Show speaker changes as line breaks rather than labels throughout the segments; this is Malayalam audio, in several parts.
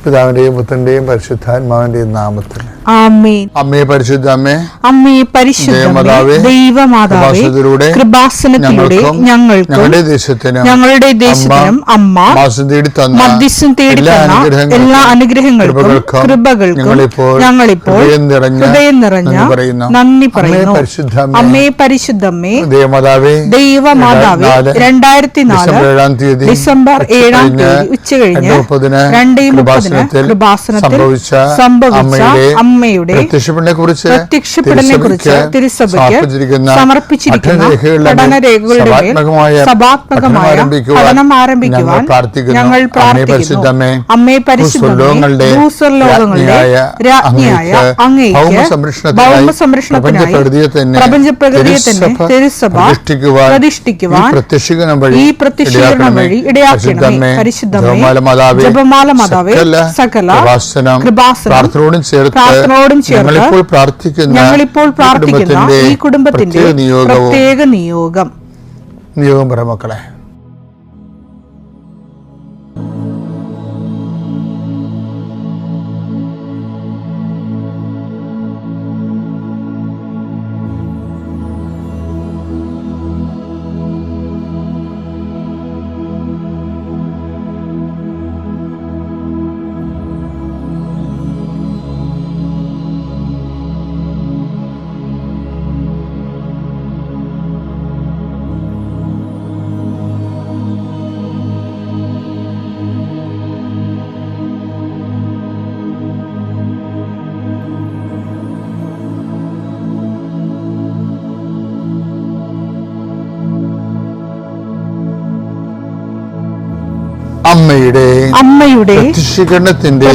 പിതാവിന്റെയും പുത്രന്റെയും പരിശുദ്ധാത്മാവിന്റെയും നാമത്തിൽ
ആമേൻ.
അമ്മേ പരിശുദ്ധ അമ്മേ,
അമ്മേ പരിശുദ്ധ ദൈവമാതാവേ, കൃപാസനത്തിലൂടെ ഞങ്ങൾക്കും ഞങ്ങളുടെ ദേശത്തിനും അമ്മ മധ്യസ്ഥം തേടി തന്ന എല്ലാ അനുഗ്രഹങ്ങൾക്കും കൃപകൾക്കും ഞങ്ങളിപ്പോൾ ഹൃദയം നിറഞ്ഞ നന്ദി പറയുന്നു. അമ്മേ പരിശുദ്ധമ്മേ, ദൈവമാതാവേ, 2004 ഡിസംബർ 7 ഉച്ചകഴിഞ്ഞ് 2:30 കൃപാസനത്തിൽ സംഭവിച്ച അമ്മയുടെ പ്രത്യക്ഷപ്പെടലിനെക്കുറിച്ച് തിരുസഭയ്ക്ക് സമർപ്പിച്ചിരിക്കുന്ന പഠനരേഖകളുടെ മേൽ സഭാത്മകമായ പഠനം ആരംഭിക്കുവാൻ ഞങ്ങൾ പ്രാർത്ഥിക്കുന്നു. അമ്മേ പരിശുദ്ധമേ, ഭൂസ്വർലോകങ്ങളുടെ രാജ്ഞിയായ അങ്ങേയ്ക്ക് ഭൗമസംരക്ഷണത്തിനായി പ്രപഞ്ചപ്രകൃതിയെ തന്നെ തിരുസഭ പ്രതിഷ്ഠിക്കുവാൻ ഈ പ്രത്യക്ഷീകരണം വഴി ഇടയാക്കണമേ. പരിശുദ്ധമേ, ജപമാല മാതാവേ, സകല കൃപാസനം പ്രാർത്ഥനയോടും ചേർത്ത് ഞങ്ങളിപ്പോൾ പ്രാർത്ഥിക്കുന്ന ഈ കുടുംബത്തിന്റെ പ്രത്യേക നിയോഗം
മക്കളെ. അമ്മയുടെ പ്രത്യക്ഷീകരണത്തിന്റെ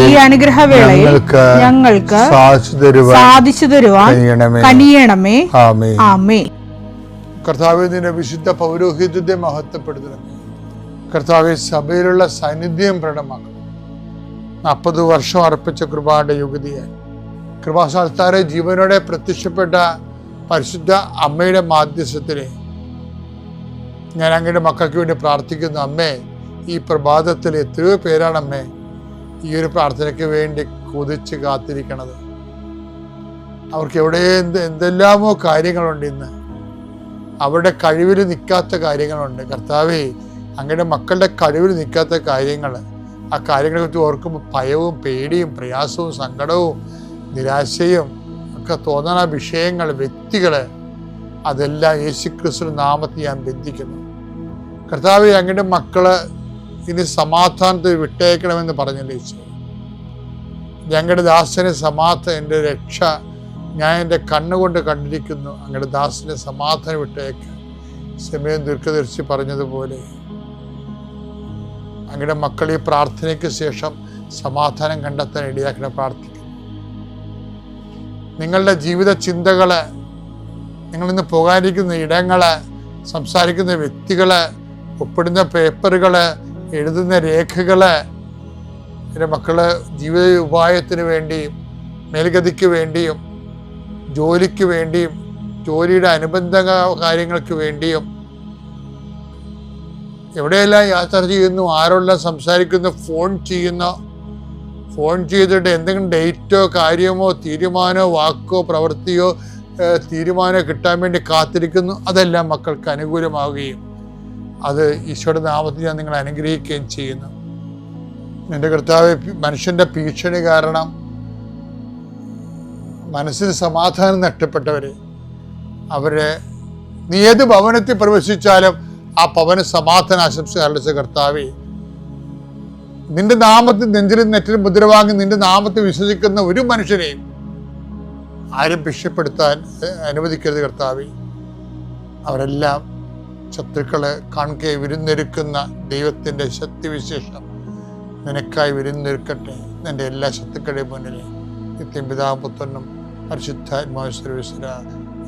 ഈ അനുഗ്രഹവേളയിൽ ഞങ്ങൾക്ക് സാധിച്ചു തരുവാൻ കനിയണമേ. ആമേൻ. കർത്താവേ, നിന്റെ വിശുദ്ധ പൗരോഹിത്യത്തെ മഹത്വപ്പെടുത്തണമേ. കർത്താവേ, സഭയിലുള്ള സാന്നിധ്യം പ്രകടമാക്കണം. 40 വർഷം അർപ്പിച്ച കൃപയുടെ യുഗതിയായി കൃപാസ്ഥാനത്താരെ ജീവനോടെ പ്രത്യക്ഷപ്പെട്ട പരിശുദ്ധ അമ്മയുടെ മാധ്യസ്ഥത്തിലെ ഞാൻ അങ്ങയുടെ മക്കൾക്ക് വേണ്ടി പ്രാർത്ഥിക്കുന്നു. അമ്മേ, ഈ പ്രഭാതത്തിൽ എത്രയോ പേരാണ് അമ്മേ ഈ ഒരു പ്രാർത്ഥനയ്ക്ക് വേണ്ടി കൊതിച്ച് കാത്തിരിക്കണത്. അവർക്ക് എവിടെ എന്തെല്ലാമോ കാര്യങ്ങളുണ്ട്. ഇന്ന് അവരുടെ കഴിവിൽ നിൽക്കാത്ത കാര്യങ്ങളുണ്ട്. കർത്താവേ, അങ്ങയുടെ മക്കളുടെ കഴിവിൽ നിൽക്കാത്ത കാര്യങ്ങൾ, ആ കാര്യങ്ങളെ കുറിച്ച് ഓർക്കുമ്പോൾ ഭയവും പേടിയും പ്രയാസവും സങ്കടവും നിരാശയും ഒക്കെ തോന്നുന്ന വിഷയങ്ങൾ, വ്യക്തികൾ, അതെല്ലാം യേശുക്രിസ്തു നാമത്തിൽ ഞാൻ ബന്ധിക്കുന്നു. കർത്താവേ, അങ്ങയുടെ മക്കള് ഇനി സമാധാനത്തിൽ വിട്ടേക്കണമെന്ന് പറഞ്ഞില്ലേ ഈശോ. ഞങ്ങളുടെ ദാസനെ എൻ്റെ രക്ഷ ഞാൻ എൻ്റെ കണ്ണുകൊണ്ട് കണ്ടിരിക്കുന്നു. അങ്ങയുടെ ദാസനെ സമാധാനം വിട്ടേക്ക്. സമയം ദീർഘദർശി പറഞ്ഞതുപോലെ അങ്ങയുടെ മക്കൾ ഈ പ്രാർത്ഥനയ്ക്ക് ശേഷം സമാധാനം കണ്ടെത്താൻ ഇടയാക്കണം പ്രാർത്ഥിക്കുന്നു. നിങ്ങളുടെ ജീവിത ചിന്തകള്, നിങ്ങളിന്ന് പോകാനിരിക്കുന്ന ഇടങ്ങള്, സംസാരിക്കുന്ന വ്യക്തികള്, ഒപ്പിടുന്ന പേപ്പറുകള്, എഴുതുന്ന രേഖകള്, എൻ്റെ മക്കള് ജീവിത ഉപായത്തിന് വേണ്ടിയും മേൽഗതിക്ക് വേണ്ടിയും ജോലിക്ക് വേണ്ടിയും ജോലിയുടെ അനുബന്ധ കാര്യങ്ങൾക്ക് വേണ്ടിയും എവിടെയെല്ലാം യാത്ര ചെയ്യുന്നു, ആരോടെല്ലാം സംസാരിക്കുന്നു, ഫോൺ ചെയ്തിട്ട് എന്തെങ്കിലും ഡേറ്റോ കാര്യമോ തീരുമാനമോ വാക്കോ പ്രവൃത്തിയോ തീരുമാനം കിട്ടാൻ വേണ്ടി കാത്തിരിക്കുന്നു. അതെല്ലാം മക്കൾക്ക് അനുകൂലമാവുകയും അത് ഈശോയുടെ നാമത്തിൽ ഞാൻ നിങ്ങളെ അനുഗ്രഹിക്കുകയും ചെയ്യുന്നു. എൻ്റെ കർത്താവ്, മനുഷ്യൻ്റെ ഭീഷണി കാരണം മനസ്സിന് സമാധാനം നഷ്ടപ്പെട്ടവരെ, നീ ഏത് ഭവനത്തിൽ പ്രവേശിച്ചാലും ആ ഭവന സമാധാന ആശംസ അർപ്പിച്ച കർത്താവേ, നിന്റെ നാമത്തിൽ നെഞ്ചിലും നെറ്റിലും മുദ്ര വാങ്ങി നിന്റെ നാമത്തിൽ വിശ്വസിക്കുന്ന ഒരു മനുഷ്യനെയും ആരും ഭിക്ഷപ്പെടുത്താൻ അനുവദിക്കരുത് കർത്താവേ. അവരെല്ലാം ശത്രുക്കളെ കാൺകെ വിരുന്നൊരുക്കുന്ന ദൈവത്തിൻ്റെ ശക്തിവിശേഷം നിനക്കായി വിരുന്നൊരുക്കട്ടെ. നിന്റെ എല്ലാ ശത്രുക്കളുടെ മുന്നിൽ നിത്യം പിതാവും പുത്രനും പരിശുദ്ധാത്മാവിശ്വര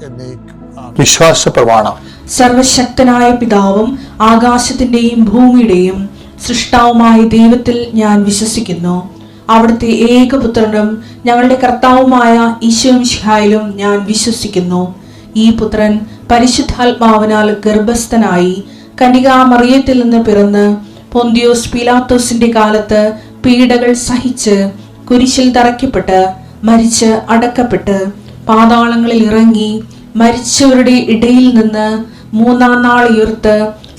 എന്നേക്കും. വിശ്വാസ പ്രമാണം.
സർവശക്തനായ പിതാവും ആകാശത്തിന്റെയും ഭൂമിയുടെയും സൃഷ്ടാവുമായ ദൈവത്തിൽ ഞാൻ വിശ്വസിക്കുന്നു. അവിടുത്തെ ഏകപുത്രനും ഞങ്ങളുടെ കർത്താവുമായ ഈശോമിശിഹായിലും ഞാൻ വിശ്വസിക്കുന്നു. ഈ പുത്രൻ പരിശുദ്ധാത്മാവിനാൽ ഗർഭസ്ഥനായി കന്യകാമറിയത്തിൽ നിന്ന് പിറന്ന് പൊന്തിയോസ് പീലാത്തോസിന്റെ കാലത്ത് പീഡകൾ സഹിച്ച് കുരിശിൽ തറയ്ക്കപ്പെട്ട് മരിച്ച് അടക്കപ്പെട്ട് പാതാളങ്ങളിൽ ഇറങ്ങി മരിച്ചവരുടെ ഇടയിൽ നിന്ന് മൂന്നാം നാൾ ഉയർത്ത്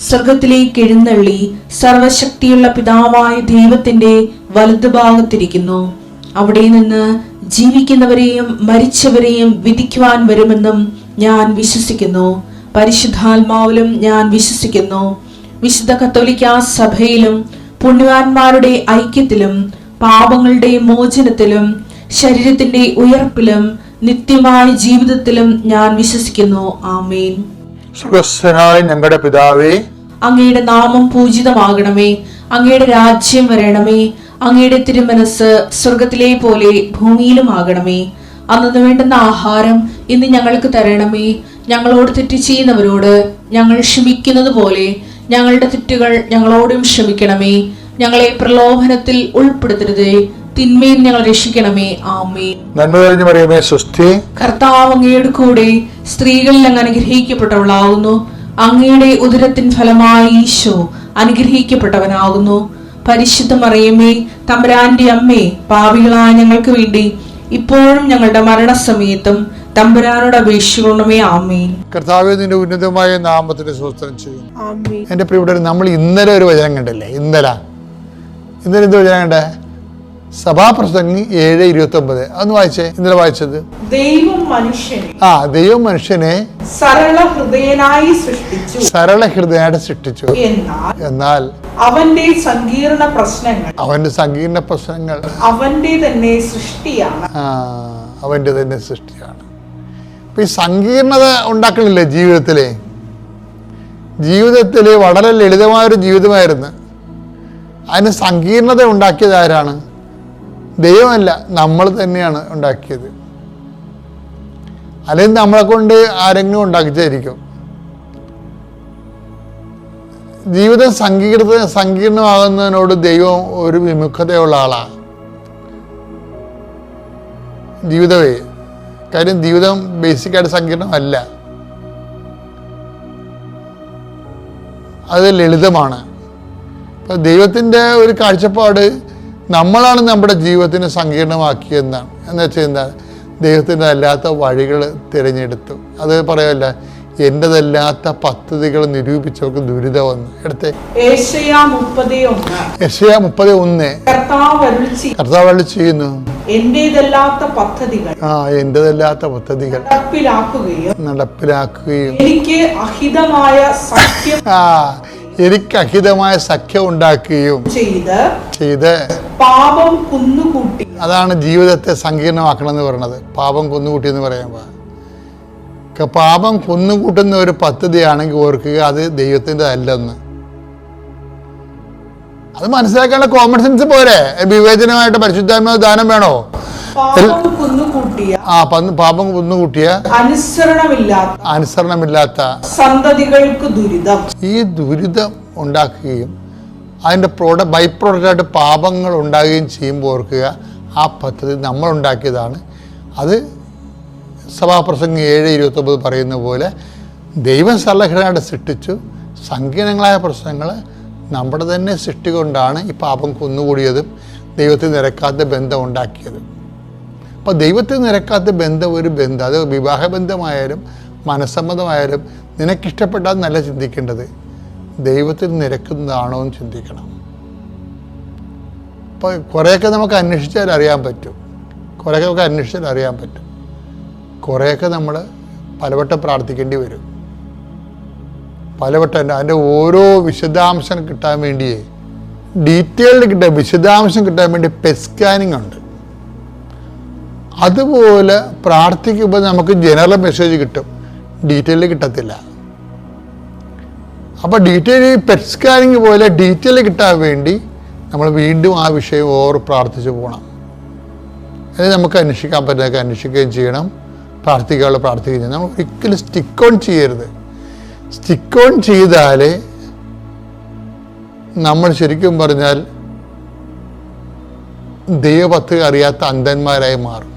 സ്വർഗത്തിലേക്ക് എഴുന്നള്ളി സർവശക്തിയുള്ള പിതാവായ ദൈവത്തിന്റെ വലതുഭാഗത്തിരിക്കുന്നു. അവിടെ നിന്ന് ജീവിക്കുന്നവരെയും മരിച്ചവരെയും വിധിക്കുവാൻ വരുമെന്നും ഞാൻ വിശ്വസിക്കുന്നു. പരിശുദ്ധാത്മാവിലും ഞാൻ വിശ്വസിക്കുന്നു. വിശുദ്ധ കത്തോലിക്കാ സഭയിലും പുണ്യവാന്മാരുടെ ഐക്യത്തിലും പാപങ്ങളുടെ മോചനത്തിലും ശരീരത്തിന്റെ ഉയർപ്പിലും നിത്യമായ ജീവിതത്തിലും ഞാൻ വിശ്വസിക്കുന്നു. ആമേൻ.
സ്വർഗ്ഗസ്ഥനായ ഞങ്ങളുടെ പിതാവേ,
അങ്ങയുടെ നാമം പൂജിതമാകണമേ. അങ്ങയുടെ രാജ്യം വരണമേ. അങ്ങയുടെ തിരുമനസ് സ്വർഗത്തിലെ പോലെ ഭൂമിയിലും ആകണമേ. അന്നു വേണ്ടുന്ന ആഹാരം ഇന്ന് ഞങ്ങൾക്ക് തരണമേ. ഞങ്ങളോട് തെറ്റ് ചെയ്യുന്നവരോട് ഞങ്ങൾ ക്ഷമിക്കുന്നത് പോലെ ഞങ്ങളുടെ തെറ്റുകൾ ഞങ്ങളോടും ക്ഷമിക്കണമേ. ഞങ്ങളെ പ്രലോഭനത്തിൽ ഉൾപ്പെടുത്തരുതേ, തിന്മയിൽ ഞങ്ങൾ രക്ഷിക്കണമേ. ആമേൻ.
നന്മ നിറഞ്ഞ മറിയമേ, സ്വസ്തി.
കർത്താവ് അങ്ങയുടെ കൂടെ സ്ത്രീകളിൽ അങ്ങ് അനുഗ്രഹിക്കപ്പെട്ടവളാകുന്നു. അങ്ങയുടെ ഉദരത്തിൻ ഫലമായി ഈശോ അനുഗ്രഹിക്കപ്പെട്ടവനാകുന്നു. പരിശുദ്ധ മറിയമേ, തമ്പുരാന്റെ അമ്മേ, പാപികളായ ഞങ്ങൾക്ക് വേണ്ടി ഇപ്പോഴും ഞങ്ങളുടെ മരണസമയത്തും തമ്പുരാനോട് അപേക്ഷിക്കണമേ. ആമേൻ.
കർത്താവേ, നിന്റെ ഉന്നതമായ നാമത്തിന് സ്തോത്രം ചെയ്യും.
ആമേൻ.
എൻ്റെ പ്രിയപ്പെട്ടവർ, നമ്മൾ ഇന്നലെ ഒരു വചനം കണ്ടില്ലേ? ഇന്നലെ എന്ത് വചനം കണ്ടേ? സഭാപ്രസംഗി 7:29. അതൊന്ന് വായിച്ചേ. ഇന്നലെ വായിച്ചത്
ദൈവം മനുഷ്യനെ സരള ഹൃദയനായി സൃഷ്ടിച്ചു.
എന്നാൽ അവന്റെ സങ്കീർണ പ്രശ്നങ്ങൾ അവന്റെ തന്നെ സൃഷ്ടിയാണ്. അപ്പൊ ഈ സങ്കീർണത ഉണ്ടാക്കണില്ലേ ജീവിതത്തില് വളരെ ലളിതമായൊരു ജീവിതമായിരുന്നു. അതിന് സങ്കീർണത ഉണ്ടാക്കിയത് ആരാണ്? ദൈവമല്ല, നമ്മൾ തന്നെയാണ് ഉണ്ടാക്കിയത്. അല്ലെങ്കിൽ നമ്മളെ കൊണ്ട് ആരെങ്കിലും ഉണ്ടാക്കിച്ചായിരിക്കും. ജീവിതം സങ്കീർണമാകുന്നതിനോട് ദൈവം ഒരു വിമുഖതയുള്ള ആളാണ്. ജീവിതമേ, കാര്യം ജീവിതം ബേസിക്കായിട്ട് സങ്കീർണമല്ല, അത് ലളിതമാണ്. അപ്പം ദൈവത്തിൻ്റെ ഒരു കാഴ്ചപ്പാട് നമ്മളാണ് നമ്മുടെ ജീവിതത്തിനെ സങ്കീർണമാക്കിയെന്നാണ്. എന്ന് വെച്ചാൽ എന്താ? ദൈവത്തിൻ്റെ അല്ലാത്ത വഴികൾ തിരഞ്ഞെടുത്തു. അത് പറയല്ല, എൻ്റെതല്ലാത്ത പദ്ധതികൾ നിരൂപിച്ചവർക്ക് ദുരിതം വന്നു. എടുത്തേ യെശയ്യാ 30:1. കർത്താവ് അരുളി ചെയ്യുന്നു, എന്റേതല്ലാത്ത പദ്ധതികൾ നടപ്പിലാക്കുകയും എനിക്ക് അഹിതമായ സഖ്യം ഉണ്ടാക്കുകയും ചെയ്ത് പാപം കുന്നുകൂട്ടി. അതാണ് ജീവിതത്തെ സങ്കീർണമാക്കണം എന്ന് പറയുന്നത്. പാപം കുന്നുകൂട്ടി എന്ന് പറയുമ്പോൾ പാപം കുന്നുകൂട്ടുന്ന ഒരു പദ്ധതിയാണെങ്കിൽ ഓർക്കുക, അത് ദൈവത്തിൻ്റെ അല്ലെന്ന്. അത് മനസ്സിലാക്കാനുള്ള കോമൺ സെൻസ് പോരെ? വിവേചനമായിട്ട് പരിശുദ്ധാത്മാവ് ദാനം വേണോ? പാപം കുന്നുകൂട്ടിയ അനുസരണമില്ലാത്ത സന്തതികൾക്ക് ദുരിതം, ഈ ദുരിതം ഉണ്ടാക്കുകയും അതിൻ്റെ ബൈ പ്രോഡക്റ്റായിട്ട് പാപങ്ങൾ ഉണ്ടാകുകയും ചെയ്യുമ്പോൾ ഓർക്കുക, ആ പദ്ധതി നമ്മൾ ഉണ്ടാക്കിയതാണ്. അത് സഭാപ്രസംഗം 7:29 പറയുന്ന പോലെ ദൈവം സരളഹൃദയനായിട്ട് സൃഷ്ടിച്ചു. സങ്കീർണങ്ങളായ പ്രശ്നങ്ങൾ നമ്മുടെ തന്നെ സൃഷ്ടി കൊണ്ടാണ് ഈ പാപം കുന്നുകൂടിയതും ദൈവത്തിൽ നിരക്കാത്ത ബന്ധം ഉണ്ടാക്കിയത്. അപ്പോൾ ദൈവത്തിൽ നിരക്കാത്ത ബന്ധം ഒരു ബന്ധം, അത് വിവാഹബന്ധമായാലും മനസ്സമ്മതമായാലും നിനക്കിഷ്ടപ്പെട്ടാൽ നല്ല ചിന്തിക്കേണ്ടത് ദൈവത്തിൽ നിരക്കുന്നതാണോ എന്ന് ചിന്തിക്കണം. അപ്പോൾ കുറേയൊക്കെ നമുക്ക് അന്വേഷിച്ചാൽ അറിയാൻ പറ്റും. കുറേയൊക്കെ നമ്മൾ പലവട്ടം പ്രാർത്ഥിക്കേണ്ടി വരും. പലവട്ടം അതിൻ്റെ ഓരോ വിശദാംശം കിട്ടാൻ വേണ്ടിയേ, ഡീറ്റെയിൽഡ് വിശദാംശം കിട്ടാൻ വേണ്ടി പെസ്കാനിങ് ഉണ്ട്. അതുപോലെ പ്രാർത്ഥിക്കുമ്പോൾ നമുക്ക് ജനറൽ മെസ്സേജ് കിട്ടും, ഡീറ്റെയിൽ കിട്ടത്തില്ല. അപ്പോൾ പെറ്റ് സ്കാനിങ് പോലെ ഡീറ്റെയിൽ കിട്ടാൻ വേണ്ടി നമ്മൾ വീണ്ടും ആ വിഷയം പ്രാർത്ഥിച്ചു പോകണം. അത് നമുക്ക് അന്വേഷിക്കാൻ പറ്റുന്നതൊക്കെ അന്വേഷിക്കുകയും ചെയ്യണം, പ്രാർത്ഥിക്കുകയും ചെയ്യണം. നമ്മൾ ഒരിക്കലും സ്റ്റിക്ക് ഓൺ ചെയ്യരുത്. സ്റ്റിക്ക് ഓൺ ചെയ്താൽ നമ്മൾ ശരിക്കും പറഞ്ഞാൽ ദൈവപദ്ധതി അറിയാത്ത അന്ധന്മാരായിട്ട് മാറും.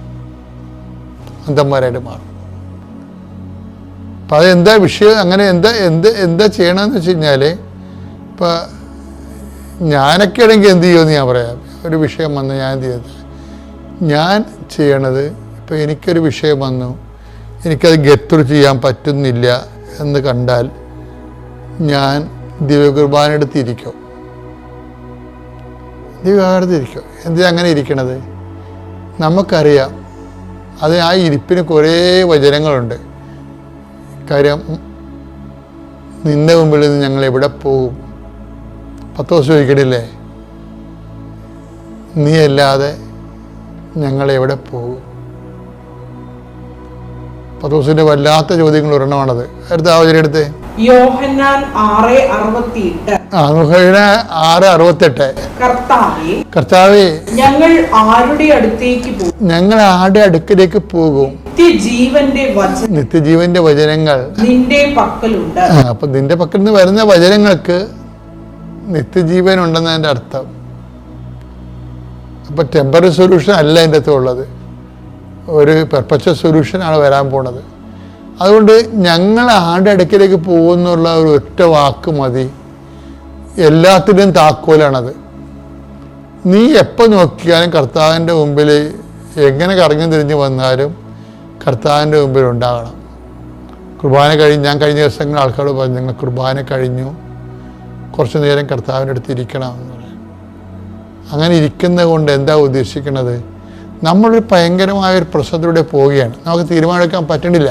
അപ്പം അതെന്താ വിഷയം? അങ്ങനെ എന്താ ചെയ്യണമെന്ന് വെച്ച് കഴിഞ്ഞാൽ, ഇപ്പം ഞാനൊക്കെ ആണെങ്കിൽ എന്ത് ചെയ്യുമെന്ന് ഞാൻ പറയാം. ഒരു വിഷയം വന്ന് ഞാൻ എന്ത് ചെയ്തത്, ഞാൻ ചെയ്യണത്, ഇപ്പോൾ എനിക്കൊരു വിഷയം വന്നു, എനിക്കത് ഗെറ്റ് ചെയ്യാൻ പറ്റുന്നില്ല എന്ന് കണ്ടാൽ ഞാൻ ദിവ്യകുർബാനെടുത്തിരിക്കും. ദിവ്യകാലത്തിരിക്കും. എന്തിനാ അങ്ങനെ ഇരിക്കണത്? നമുക്കറിയാം അത് ആ ഇരിപ്പിന് കുറേ വചനങ്ങളുണ്ട്. കാര്യം, നിന്റെ മുമ്പിൽ നിന്ന് ഞങ്ങൾ എവിടെ പോകും? പത്രോസ് ചോദിക്കണില്ലേ, നീ അല്ലാതെ ഞങ്ങൾ എവിടെ പോകും? പത്രോസിന്റെ വല്ലാത്ത ചോദ്യങ്ങൾ ഒരെണ്ണമാണത്. അടുത്ത ആവചനെടുത്ത്
യോഹന്നാൻ 6:68.
6:68. കർത്താവേ,
ഞങ്ങൾ ആരുടെ അടുത്തേക്ക് പോകും?
ഞങ്ങൾ ആരുടെ അടുക്കിലേക്ക് പോകും? നിത്യജീവന്റെ വചനങ്ങൾ
നിന്റെ പക്കലുണ്ട്.
അപ്പൊ നിന്റെ പക്കൽ നിന്ന് വരുന്ന വചനങ്ങൾക്ക് നിത്യജീവൻ ഉണ്ടെന്നതിൻ്റെ അർത്ഥം. അപ്പൊ ടെമ്പററി സൊല്യൂഷൻ അല്ല അതിൻ്റെ അകത്ത് ഉള്ളത്, ഒരു പെർപ്പച്വൽ സൊല്യൂഷനാണ് വരാൻ പോണത്. അതുകൊണ്ട് ഞങ്ങൾ ആരുടെ അടുക്കിലേക്ക് പോകുന്നുള്ള ഒരു ഒറ്റ വാക്ക് മതി, എല്ലാത്തിൻ്റെയും താക്കോലാണത്. നീ എപ്പോൾ നോക്കിയാലും കർത്താവിൻ്റെ മുമ്പിൽ എങ്ങനെ കറങ്ങി തിരിഞ്ഞ് വന്നാലും കർത്താവിൻ്റെ മുമ്പിൽ ഉണ്ടാകണം. കുർബാന ഞാൻ കഴിഞ്ഞ ദിവസങ്ങൾ ആൾക്കാരോട് പറഞ്ഞു, ഞങ്ങൾ കുർബാന കഴിഞ്ഞു, കുറച്ച് നേരം കർത്താവിൻ്റെ അടുത്ത് ഇരിക്കണം എന്ന് പറയും. അങ്ങനെ ഇരിക്കുന്നത് കൊണ്ട് എന്താ ഉദ്ദേശിക്കുന്നത്? നമ്മളൊരു ഭയങ്കരമായൊരു പ്രശ്നത്തിലൂടെ പോവുകയാണ്, നമുക്ക് തീരുമാനമെടുക്കാൻ പറ്റണില്ല.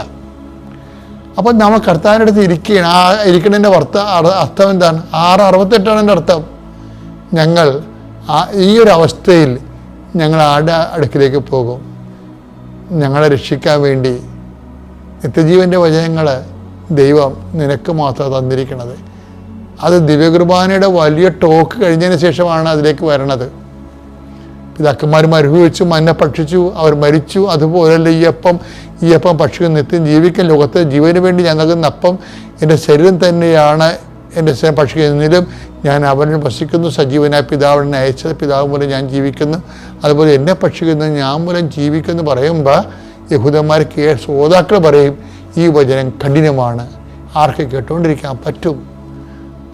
അപ്പം നമ്മൾ കർത്താവിൻ്റെ അടുത്ത് ഇരിക്കുകയാണ്. ആ ഇരിക്കുന്നതിൻ്റെ അർത്ഥം എന്താണ്? 6:68 എൻ്റെ അർത്ഥം. ഞങ്ങൾ ഈ ഒരു അവസ്ഥയിൽ ഞങ്ങൾ ആരുടെ അടുക്കിലേക്ക് പോകും? ഞങ്ങളെ രക്ഷിക്കാൻ വേണ്ടി നിത്യജീവൻ്റെ വചനങ്ങൾ ദൈവം നിനക്ക് മാത്രം തന്നിരിക്കുന്നത്. അത് ദിവ്യകുർബാനയുടെ വലിയ ടോക്ക് കഴിഞ്ഞതിന് ശേഷമാണ് അതിലേക്ക് വരണത്. പിതാക്കന്മാർ മരുഭവിച്ചു, മന്ന ഭക്ഷിച്ചു, അവർ മരിച്ചു. അതുപോലല്ല ഈ അപ്പം ഭക്ഷിക്കും, നിത്യം ജീവിക്കാൻ ലോകത്തെ ജീവന് വേണ്ടി ഞങ്ങൾക്ക് അപ്പം എൻ്റെ ശരീരം തന്നെയാണ് എൻ്റെ ഭക്ഷിക്കുന്നതിലും ഞാൻ അവനെ ഭക്ഷിക്കുന്നു. സജീവനായ പിതാവിനെ അയച്ചത് പിതാവ് മൂലം ഞാൻ ജീവിക്കുന്നു, അതുപോലെ എന്നെ ഭക്ഷിക്കുന്നത് ഞാൻ മൂലം ജീവിക്കുന്നു പറയുമ്പോൾ യഹൂദന്മാർ ശ്രോതാക്കൾ പറയും, ഈ വചനം കഠിനമാണ്, ആർക്ക് കേട്ടുകൊണ്ടിരിക്കാൻ പറ്റും?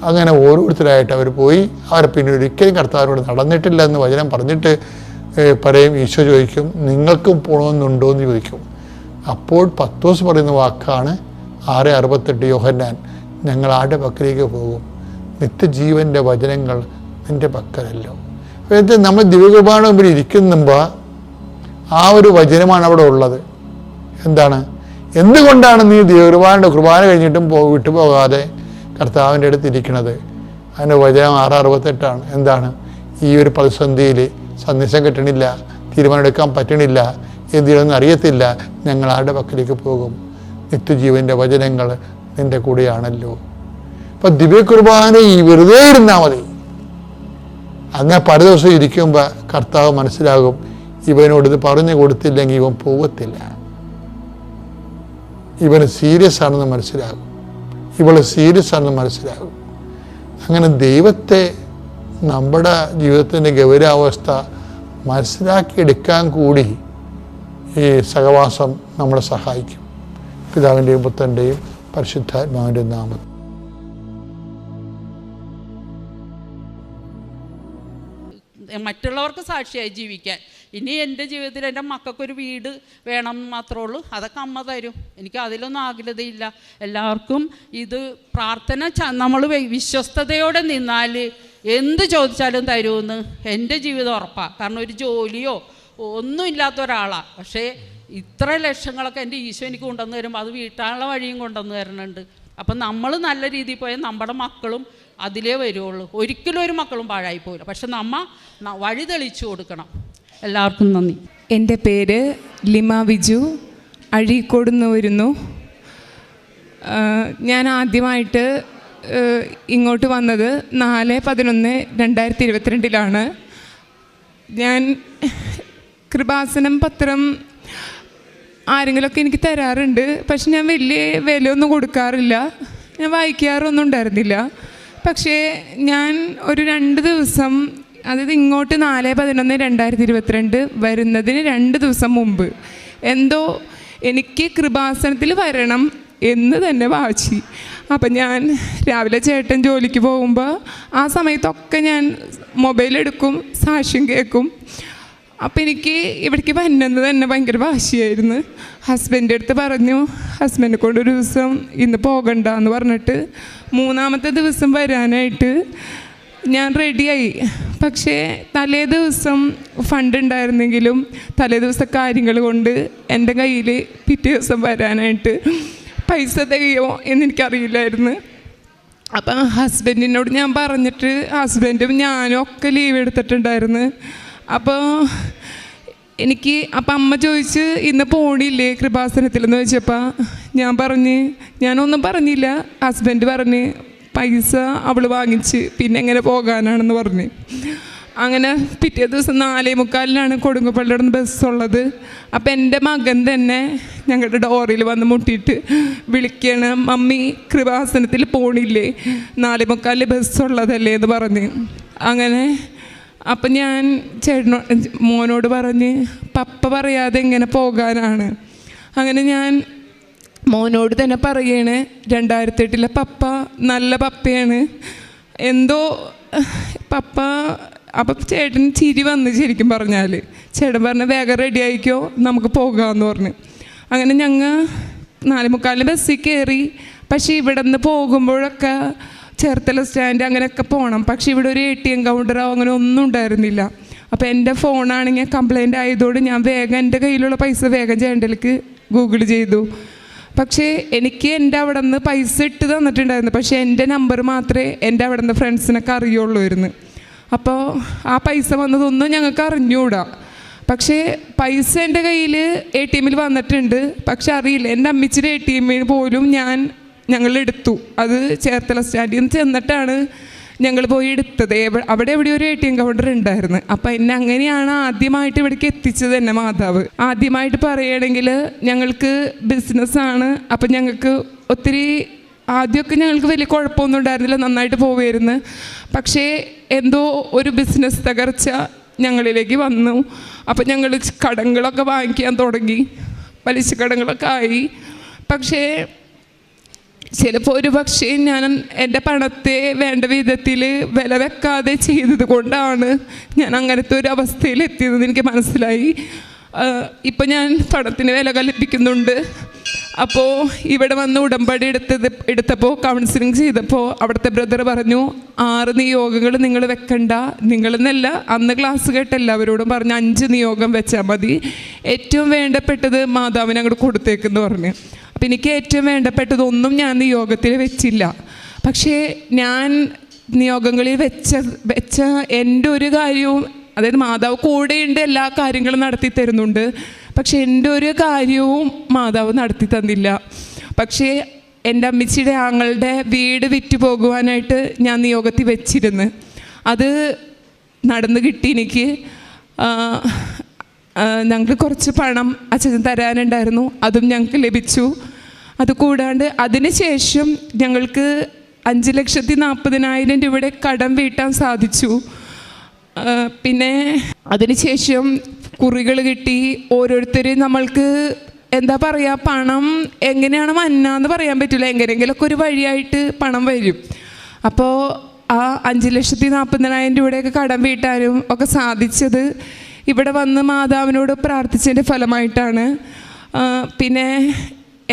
അങ്ങനെ ഓരോരുത്തരായിട്ട് അവർ പോയി. അവർ പിന്നെ ഒരിക്കലും കർത്താവിനോട് നടന്നിട്ടില്ല എന്ന് വചനം പറഞ്ഞിട്ട് പറയും. ഈശോ ചോദിക്കും, നിങ്ങൾക്കും പോകണമെന്നുണ്ടോ എന്ന് ചോദിക്കും. അപ്പോൾ പത്രോസ് പറയുന്ന വാക്കാണ് 6:68. യോഹന്നാൻ, ഞങ്ങൾ ആരുടെ പക്കലേക്ക് പോകും? നിത്യജീവൻ്റെ വചനങ്ങൾ നിൻ്റെ പക്കലല്ലോ. അതായത് നമ്മൾ ദിവ്യകുർബാന മുമ്പിൽ ഇരിക്കുമ്പോൾ ആ ഒരു വചനമാണ് അവിടെ ഉള്ളത്. എന്താണ്? എന്തുകൊണ്ടാണ് നീ കുർബാന കഴിഞ്ഞിട്ടും വിട്ടുപോകാതെ കർത്താവിൻ്റെ അടുത്ത് ഇരിക്കുന്നത്? അതിൻ്റെ വചനം 6:68. എന്താണ്? ഈ ഒരു പ്രതിസന്ധിയിൽ സന്ദേശം കിട്ടണില്ല, തീരുമാനമെടുക്കാൻ പറ്റണില്ല, എന്തിനൊന്നും അറിയത്തില്ല, ഞങ്ങൾ ആരുടെ പക്കലേക്ക് പോകും? നിത്യജീവൻ്റെ വചനങ്ങൾ നിൻ്റെ കൂടെയാണല്ലോ. അപ്പം ദിവ്യകുർബാന ഈ വെറുതെ ഇരുന്നാൽ മതി. അങ്ങനെ പല ദിവസം ഇരിക്കുമ്പോൾ കർത്താവ് മനസ്സിലാകും, ഇവനോട് ഇത് പറഞ്ഞു കൊടുത്തില്ലെങ്കിൽ ഇവൻ പോകത്തില്ല, ഇവന് സീരിയസ് ആണെന്ന് മനസ്സിലാകും, ഇവള് സീരിയസ് ആണെന്ന് മനസ്സിലാകും. അങ്ങനെ ദൈവത്തെ നമ്മുടെ ജീവിതത്തിൻ്റെ ഗൗരവാവസ്ഥ മനസ്സിലാക്കിയെടുക്കാൻ കൂടി ഈ സഹവാസം നമ്മളെ സഹായിക്കും. പിതാവിൻ്റെയും പുത്രൻ്റെയും പരിശുദ്ധാത്മാവിൻ്റെ നാമത്തിൽ.
മറ്റുള്ളവർക്ക് സാക്ഷിയായി ജീവിക്കാൻ. ഇനി എൻ്റെ ജീവിതത്തിൽ എൻ്റെ മക്കൾക്കൊരു വീട് വേണം മാത്രമേ ഉള്ളൂ, അതൊക്കെ അമ്മ തരും. എനിക്ക് അതിലൊന്നും ആകുലതയില്ല. എല്ലാവർക്കും ഇത് പ്രാർത്ഥന നമ്മൾ വിശ്വസ്തയോടെ നിന്നാൽ എന്ത് ചോദിച്ചാലും തരുമെന്ന് എൻ്റെ ജീവിതം ഉറപ്പാണ്. കാരണം ഒരു ജോലിയോ ഒന്നും ഇല്ലാത്ത ഒരാളാണ്, പക്ഷേ ഇത്ര ലക്ഷങ്ങളൊക്കെ എൻ്റെ ഈശോ എനിക്ക് കൊണ്ടുവന്ന് തരുമ്പോൾ അത് വീട്ടാനുള്ള വഴിയും കൊണ്ടുവന്ന് തരുന്നുണ്ട്. അപ്പം നമ്മൾ നല്ല രീതിയിൽ പോയാൽ നമ്മുടെ മക്കളും അതിലേ വരുള്ളൂ. ഒരിക്കലും ഒരു മക്കളും പാഴായി പോയില്ല. പക്ഷെ വഴി തെളിച്ചു കൊടുക്കണം. എല്ലാവർക്കും നന്ദി.
എൻ്റെ പേര് ലിമ വിജു, അഴീക്കോട് നിന്ന് വരുന്നു. ഞാൻ ആദ്യമായിട്ട് ഇങ്ങോട്ട് വന്നത് 4/11/2022 ഞാൻ കൃപാസനം പത്രം ആരെങ്കിലുമൊക്കെ എനിക്ക് തരാറുണ്ട്, പക്ഷെ ഞാൻ വലിയ വിലയൊന്നും കൊടുക്കാറില്ല, ഞാൻ വായിക്കാറൊന്നും ഉണ്ടായിരുന്നില്ല. പക്ഷേ ഞാൻ ഒരു 2 ദിവസം, അതായത് ഇങ്ങോട്ട് 4/11/2022 വരുന്നതിന് 2 ദിവസം മുമ്പ് എന്തോ എനിക്ക് കൃപാസനത്തിൽ വരണം എന്ന് തന്നെ വാശി. അപ്പം ഞാൻ രാവിലെ ചേട്ടൻ ജോലിക്ക് പോകുമ്പോൾ ആ സമയത്തൊക്കെ ഞാൻ മൊബൈലെടുക്കും, സാക്ഷ്യം കേൾക്കും. അപ്പം എനിക്ക് ഇവിടേക്ക് വന്നത് തന്നെ ഭയങ്കര വാശിയായിരുന്നു. ഹസ്ബൻഡിൻ്റെ അടുത്ത് പറഞ്ഞു, ഹസ്ബൻഡിനെ കൊണ്ട് ഒരു ദിവസം ഇന്ന് പോകണ്ട എന്ന് പറഞ്ഞിട്ട് 3-ാമത്തെ ദിവസം വരാനായിട്ട് ഞാൻ റെഡിയായി. പക്ഷേ തലേ ദിവസം ഫണ്ട് ഉണ്ടായിരുന്നെങ്കിലും തലേ ദിവസം കാര്യങ്ങൾ കൊണ്ട് എൻ്റെ കയ്യിൽ പിറ്റേ ദിവസം വരാനായിട്ട് പൈസ തികയോ എന്നെനിക്കറിയില്ലായിരുന്നു. അപ്പം ഹസ്ബൻഡിനോട് ഞാൻ പറഞ്ഞിട്ട് ഹസ്ബൻഡും ഞാനും ഒക്കെ ലീവ് എടുത്തിട്ടുണ്ടായിരുന്നു. അപ്പോൾ അപ്പം അമ്മ ചോദിച്ച് ഇന്ന് പോണില്ലേ കൃപാസനത്തിലെന്ന് ചോദിച്ചപ്പോൾ ഞാനൊന്നും പറഞ്ഞില്ല. ഹസ്ബൻഡ് പറഞ്ഞ് പൈസ അവൾ വാങ്ങിച്ച് പിന്നെ എങ്ങനെ പോകാനാണെന്ന് പറഞ്ഞ്. അങ്ങനെ പിറ്റേ ദിവസം 4:45 കൊടുങ്ങപ്പള്ളിയുടെ ബസ്സുള്ളത്. അപ്പം എൻ്റെ മകൻ തന്നെ ഞങ്ങളുടെ ഡോറിൽ വന്ന് മുട്ടിയിട്ട് വിളിക്കുകയാണ്, മമ്മി കൃപാസനത്തിൽ പോണില്ലേ, 4:45 ബസ്സുള്ളതല്ലേ എന്ന് പറഞ്ഞ്. അങ്ങനെ അപ്പം ഞാൻ മോനോട് പറഞ്ഞ് പപ്പ പറയാതെ എങ്ങനെ പോകാനാണ്. അങ്ങനെ ഞാൻ മോനോട് തന്നെ പറയാണ്, 2008 പപ്പ നല്ല പപ്പയാണ്, എന്തോ പപ്പ. അപ്പം ചേട്ടൻ ചിരി വന്ന് ശരിക്കും പറഞ്ഞാൽ. ചേട്ടൻ പറഞ്ഞ വേഗം റെഡി ആയിക്കോ നമുക്ക് പോകാമെന്ന് പറഞ്ഞു. അങ്ങനെ ഞങ്ങൾ 4:45 ബസ്സിൽ കയറി. പക്ഷേ ഇവിടെ നിന്ന് പോകുമ്പോഴൊക്കെ ചേർത്തല സ്റ്റാൻഡ് അങ്ങനെയൊക്കെ പോകണം. പക്ഷേ ഇവിടെ ഒരു ATM കൗണ്ടറോ അങ്ങനെ ഒന്നും ഉണ്ടായിരുന്നില്ല. അപ്പോൾ എൻ്റെ ഫോണാണെങ്കിൽ കംപ്ലൈൻ്റ് ആയതുകൊണ്ട് ഞാൻ വേഗം എൻ്റെ കയ്യിലുള്ള പൈസ വേഗം ചേട്ടനിലേക്ക് ഗൂഗിൾ ചെയ്തു. പക്ഷേ എനിക്ക് എൻ്റെ അവിടെ നിന്ന് പൈസ ഇട്ട് തന്നിട്ടുണ്ടായിരുന്നു. പക്ഷേ എൻ്റെ നമ്പർ മാത്രമേ എൻ്റെ അവിടെ നിന്ന് ഫ്രണ്ട്സിനൊക്കെ അറിയുള്ളൂയിരുന്നു. അപ്പോൾ ആ പൈസ വന്നതൊന്നും ഞങ്ങൾക്ക് അറിഞ്ഞുകൂടാ. പക്ഷേ പൈസ എൻ്റെ കയ്യിൽ ATM-ൽ വന്നിട്ടുണ്ട്. പക്ഷെ അറിയില്ല, എൻ്റെ അമ്മച്ചിയുടെ ATM-ൽ പോലും ഞങ്ങൾ എടുത്തു. അത് ചേർത്തല സ്റ്റാൻഡിൽ നിന്ന് ചെന്നിട്ടാണ് ഞങ്ങൾ പോയി എടുത്തത്. അവിടെ എവിടെയോ ഒരു ATM കൗണ്ടർ ഉണ്ടായിരുന്നു. അപ്പം എന്നെ അങ്ങനെയാണ് ആദ്യമായിട്ട് ഇവിടേക്ക് എത്തിച്ചത് തന്നെ മാതാവ്. ആദ്യമായിട്ട് പറയുകയാണെങ്കിൽ ഞങ്ങൾക്ക് ബിസിനസ്സാണ്. അപ്പം ഞങ്ങൾക്ക് ഒത്തിരി ആദ്യമൊക്കെ ഞങ്ങൾക്ക് വലിയ കുഴപ്പമൊന്നും ഉണ്ടായിരുന്നില്ല, നന്നായിട്ട് പോവുമായിരുന്നു. പക്ഷേ എന്തോ ഒരു ബിസിനസ് തകർച്ച ഞങ്ങളിലേക്ക് വന്നു. അപ്പം ഞങ്ങൾ കടങ്ങളൊക്കെ വാങ്ങിക്കാൻ തുടങ്ങി, പലിശ കടങ്ങളൊക്കെ ആയി. പക്ഷേ ചിലപ്പോൾ ഒരു പക്ഷേ ഞാൻ എൻ്റെ പണത്തെ വേണ്ട വിധത്തിൽ വില വെക്കാതെ ചെയ്തത് കൊണ്ടാണ് ഞാൻ അങ്ങനത്തെ ഒരു അവസ്ഥയിലെത്തിയതെന്ന് എനിക്ക് മനസ്സിലായി. ഇപ്പം ഞാൻ പണത്തിന് വില കൽപ്പിക്കുന്നുണ്ട്. അപ്പോൾ ഇവിടെ വന്ന് ഉടമ്പടി എടുത്തപ്പോൾ കൗൺസിലിംഗ് ചെയ്തപ്പോൾ അവിടുത്തെ ബ്രദർ പറഞ്ഞു, 6 നിയോഗങ്ങൾ നിങ്ങൾ വെക്കണ്ട. നിങ്ങളെന്നല്ല, അന്ന് ക്ലാസ് കേട്ട എല്ലാവരോടും പറഞ്ഞു 5 നിയോഗം വെച്ചാൽ മതി. ഏറ്റവും വേണ്ടപ്പെട്ടത് മാതാവിനെ അങ്ങോട്ട് കൊടുത്തേക്കെന്ന് പറഞ്ഞു. അപ്പം എനിക്ക് ഏറ്റവും വേണ്ടപ്പെട്ടതൊന്നും ഞാൻ നിയോഗത്തിൽ വെച്ചില്ല. പക്ഷേ ഞാൻ നിയോഗങ്ങളിൽ വെച്ച എൻ്റെ ഒരു കാര്യവും, അതായത് മാതാവ് കൂടെയുണ്ട്, എല്ലാ കാര്യങ്ങളും നടത്തി തരുന്നുണ്ട്. പക്ഷെ എൻ്റെ ഒരു കാര്യവും മാതാവ് നടത്തി തന്നില്ല. പക്ഷേ എൻ്റെ അമ്മച്ചിയുടെ ആങ്ങളുടെ വീട് വിറ്റ് പോകുവാനായിട്ട് ഞാൻ നിയോഗത്തിൽ വെച്ചിരുന്നു. അത് നടന്നു കിട്ടി എനിക്ക്. ഞങ്ങൾക്ക് കുറച്ച് പണം അച്ഛൻ തരാനുണ്ടായിരുന്നു, അതും ഞങ്ങൾക്ക് ലഭിച്ചു. അതുകൂടാണ്ട് അതിനുശേഷം ഞങ്ങൾക്ക് 5,40,000 രൂപയുടെ കടം വീട്ടാൻ സാധിച്ചു. പിന്നെ അതിനുശേഷം കുറികൾ കിട്ടി. ഓരോരുത്തർ നമ്മൾക്ക് എന്താ പറയുക, പണം എങ്ങനെയാണ് വന്നാന്ന് പറയാൻ പറ്റില്ല, എങ്ങനെയെങ്കിലുമൊക്കെ ഒരു വഴിയായിട്ട് പണം വരും. അപ്പോൾ ആ 5,40,000 രൂപയുടെയൊക്കെ കടം വീട്ടാനും ഒക്കെ സാധിച്ചത് ഇവിടെ വന്ന് മാതാവിനോട് പ്രാർത്ഥിച്ചതിൻ്റെ ഫലമായിട്ടാണ്. പിന്നെ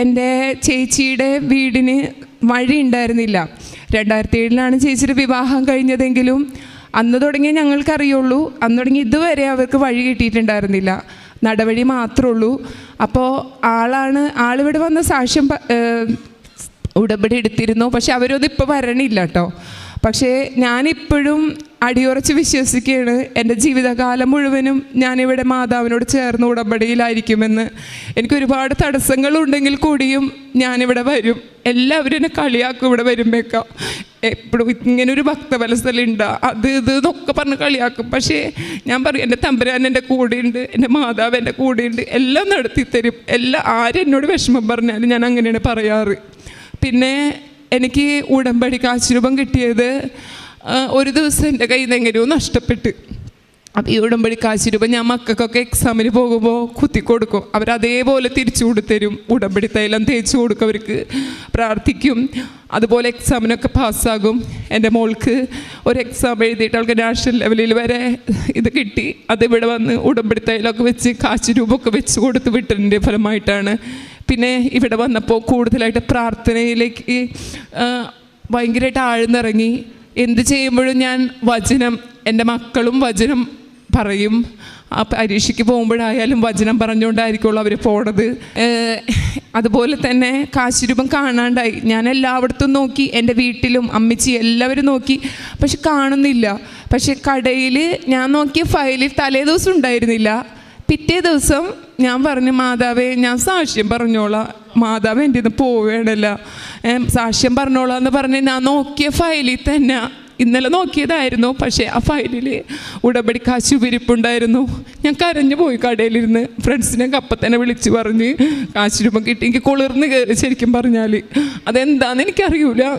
എൻ്റെ ചേച്ചിയുടെ വീടിന് വഴി ഉണ്ടായിരുന്നില്ല. 2007 ചേച്ചിയുടെ വിവാഹം കഴിഞ്ഞതെങ്കിലും അന്ന് തുടങ്ങിയ ഞങ്ങൾക്കറിയുള്ളൂ. അന്ന് തുടങ്ങി ഇതുവരെ അവർക്ക് വഴി കിട്ടിയിട്ടുണ്ടായിരുന്നില്ല, നടവഴി മാത്രമേ ഉള്ളൂ. അപ്പോൾ ആളിവിടെ വന്ന് സാക്ഷ്യം ഉടമ്പടി എടുത്തിരുന്നു. പക്ഷെ അവരൊന്നും ഇപ്പോൾ വരണില്ല കേട്ടോ. പക്ഷേ ഞാനിപ്പോഴും അടിയുറച്ച് വിശ്വസിക്കുകയാണ്, എൻ്റെ ജീവിതകാലം മുഴുവനും ഞാനിവിടെ മാതാവിനോട് ചേർന്ന് ഉടമ്പടിയിലായിരിക്കുമെന്ന്. എനിക്കൊരുപാട് തടസ്സങ്ങളുണ്ടെങ്കിൽ കൂടിയും ഞാനിവിടെ വരും. എല്ലാവരും എന്നെ കളിയാക്കും ഇവിടെ വരുമ്പോഴേക്കാം, എപ്പോഴും ഇങ്ങനൊരു ഭക്തവത്സലുണ്ടാ അത് ഇതൊക്കെ പറഞ്ഞ് കളിയാക്കും. പക്ഷേ ഞാൻ പറയും, എൻ്റെ തമ്പുരാൻ എൻ്റെ കൂടെയുണ്ട്, എൻ്റെ മാതാവ് എൻ്റെ കൂടെയുണ്ട്, എല്ലാം നടത്തിത്തരും. ആരെന്നോട് വിഷമം പറഞ്ഞാലും ഞാൻ അങ്ങനെയാണ് പറയാറ്. പിന്നെ എനിക്ക് ഉടമ്പടി കാശ് രൂപം കിട്ടിയത് ഒരു ദിവസം എൻ്റെ കയ്യിൽ നിന്ന് എങ്ങനെയോ നഷ്ടപ്പെട്ട്. അപ്പോൾ ഈ ഉടമ്പടി കാശ് രൂപ ഞാൻ മക്കൾക്കൊക്കെ എക്സാമിന് പോകുമ്പോൾ കുത്തി കൊടുക്കും. അവരതേപോലെ തിരിച്ചു കൊടുത്തരും. ഉടമ്പടി തൈലം തേച്ച് കൊടുക്കും, അവർക്ക് പ്രാർത്ഥിക്കും. അതുപോലെ എക്സാമിനൊക്കെ പാസ്സാകും. എൻ്റെ മോൾക്ക് ഒരു എക്സാം എഴുതിയിട്ട് അവൾക്ക് നാഷണൽ ലെവലിൽ വരെ ഇത് കിട്ടി. അതിവിടെ വന്ന് ഉടമ്പടി തൈലമൊക്കെ വെച്ച് കാശ് രൂപമൊക്കെ വെച്ച് കൊടുത്ത് വിട്ടതിൻ്റെ ഫലമായിട്ടാണ്. പിന്നെ ഇവിടെ വന്നപ്പോൾ കൂടുതലായിട്ട് പ്രാർത്ഥനയിലേക്ക് ഭയങ്കരമായിട്ട് ആഴ്ന്നിറങ്ങി. എന്ത് ചെയ്യുമ്പോഴും ഞാൻ വചനം, എൻ്റെ മക്കളും വചനം പറയും. ആ പരീക്ഷയ്ക്ക് പോകുമ്പോഴായാലും വചനം പറഞ്ഞുകൊണ്ടായിരിക്കുള്ളൂ അവർ പോണത്. അതുപോലെ തന്നെ കാശ് രൂപം കാണാണ്ടായി. ഞാൻ എല്ലായിടത്തും നോക്കി, എൻ്റെ വീട്ടിലും അമ്മച്ചി എല്ലാവരും നോക്കി, പക്ഷെ കാണുന്നില്ല. പക്ഷെ കടയിൽ ഞാൻ നോക്കിയ ഫയലിൽ തലേ ദിവസം ഉണ്ടായിരുന്നില്ല. പിറ്റേ ദിവസം ഞാൻ പറഞ്ഞു, മാതാവേ ഞാൻ സാക്ഷ്യം പറഞ്ഞോളാം, മാതാവ് എൻ്റെ ഇത് പോവേണല്ല, സാക്ഷ്യം പറഞ്ഞോളാം എന്ന് പറഞ്ഞ് ഞാൻ നോക്കിയ ഫയലിൽ തന്നെ, ഇന്നലെ നോക്കിയതായിരുന്നു, പക്ഷേ ആ ഫയലിൽ ഉടമ്പടി കാശ് വിരിപ്പുണ്ടായിരുന്നു. ഞാൻ കരഞ്ഞു പോയി കടയിലിരുന്ന്. ഫ്രണ്ട്സിനൊക്കെ അപ്പം തന്നെ വിളിച്ച് പറഞ്ഞ് കാശ് രൂപം കിട്ടി. എനിക്ക് കുളിർന്ന് കയറി ശരിക്കും പറഞ്ഞാൽ. അതെന്താണെന്ന് എനിക്കറിയില്ല.